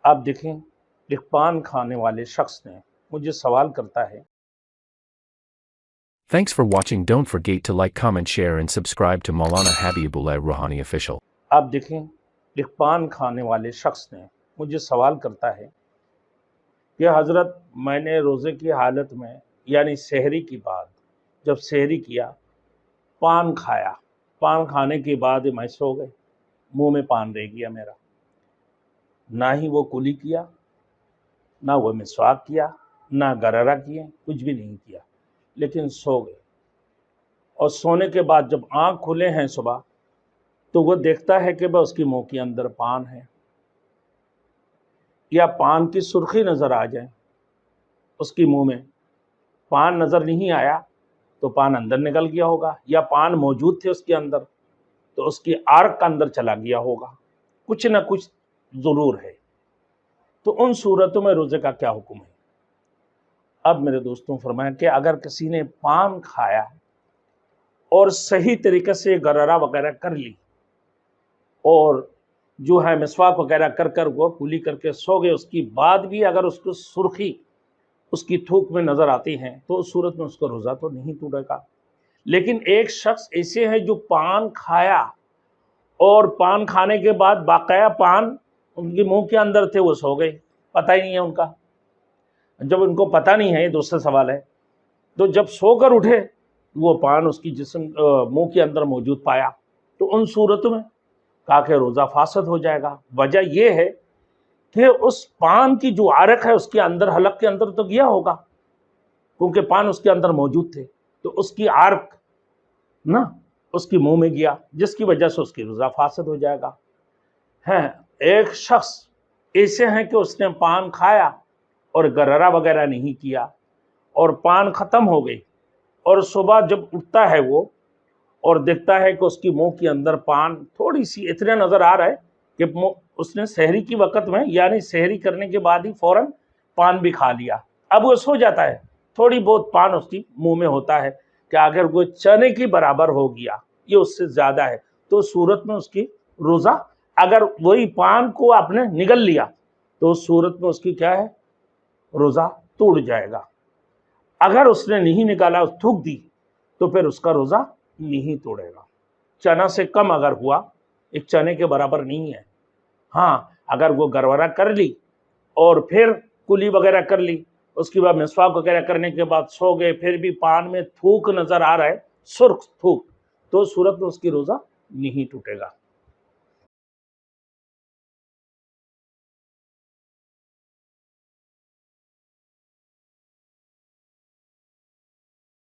آپ دیکھیں ایک پان کھانے والے شخص نے مجھے سوال کرتا ہے. Thanks for watching. Don't forget to like, comment, share and subscribe to Maulana Habibullah Rouhani Official. آپ دیکھیں ایک پان کھانے والے شخص نے مجھے سوال کرتا ہے کہ حضرت میں نے روزے کی حالت میں یعنی سحری کی بعد جب سحری کیا پان کھایا، پان کھانے کے بعد میں سو گئے، منہ میں پان رہ گیا میرا، نہ ہی وہ کلی کیا، نہ وہ مسواک کیا، نہ گرارہ کیے، کچھ بھی نہیں کیا، لیکن سو گئے. اور سونے کے بعد جب آنکھ کھلے ہیں صبح تو وہ دیکھتا ہے کہ بس اس کی منہ کے اندر پان ہے، یا پان کی سرخی نظر آ جائے اس کی منہ میں. پان نظر نہیں آیا تو پان اندر نکل گیا ہوگا، یا پان موجود تھے اس کے اندر تو اس کی آرک کا اندر چلا گیا ہوگا، کچھ نہ کچھ ضرور ہے. تو ان صورتوں میں روزے کا کیا حکم ہے؟ اب میرے دوستوں فرمایا کہ اگر کسی نے پان کھایا اور صحیح طریقے سے گرارہ وغیرہ کر لی اور جو ہے مسواک وغیرہ کر وہ کلی کر کے سو گئے، اس کی بعد بھی اگر اس کو سرخی اس کی تھوک میں نظر آتی ہیں تو اس صورت میں اس کا روزہ تو نہیں ٹوٹے گا. لیکن ایک شخص ایسے ہے جو پان کھایا اور پان کھانے کے بعد باقاعدہ پان ان کے منہ کے اندر تھے، وہ سو گئے، پتہ ہی نہیں ہے ان کا. جب ان کو پتہ نہیں ہے، یہ دوسرا سوال ہے، تو جب سو کر اٹھے وہ پان اس کی جسم منہ کے اندر موجود پایا تو ان صورتوں میں کہا کہ روزہ فاسد ہو جائے گا. وجہ یہ ہے کہ اس پان کی جو عرق ہے اس کے اندر حلق کے اندر تو گیا ہوگا، کیونکہ پان اس کے اندر موجود تھے، تو اس کی عرق نا اس کی منہ میں گیا، جس کی وجہ سے اس کی روزہ فاسد ہو جائے گا. ایک شخص ایسے ہیں کہ اس نے پان کھایا اور گرارہ وغیرہ نہیں کیا اور پان ختم ہو گئی، اور صبح جب اٹھتا ہے وہ اور دیکھتا ہے کہ اس کی منہ کے اندر پان تھوڑی سی اتنا نظر آ رہا ہے کہ اس نے سحری کی وقت میں یعنی سحری کرنے کے بعد ہی فوراً پان بھی کھا لیا. اب وہ سو جاتا ہے، تھوڑی بہت پان اس کی منہ میں ہوتا ہے کہ اگر وہ چنے کی برابر ہو گیا، یہ اس سے زیادہ ہے، تو صورت میں اس کی روزہ، اگر وہی پان کو آپ نے نگل لیا تو اس صورت میں اس کی کیا ہے، روزہ ٹوٹ جائے گا. اگر اس نے نہیں نکالا، تھوک دی، تو پھر اس کا روزہ نہیں توڑے گا. چنا سے کم اگر ہوا، ایک چنے کے برابر نہیں ہے. ہاں اگر وہ گرورہ کر لی اور پھر کلی وغیرہ کر لی، اس کے بعد مسواک وغیرہ کرنے کے بعد سو گئے، پھر بھی پان میں تھوک نظر آ رہا ہے، سرخ تھوک، تو صورت میں اس کی روزہ نہیں ٹوٹے گا.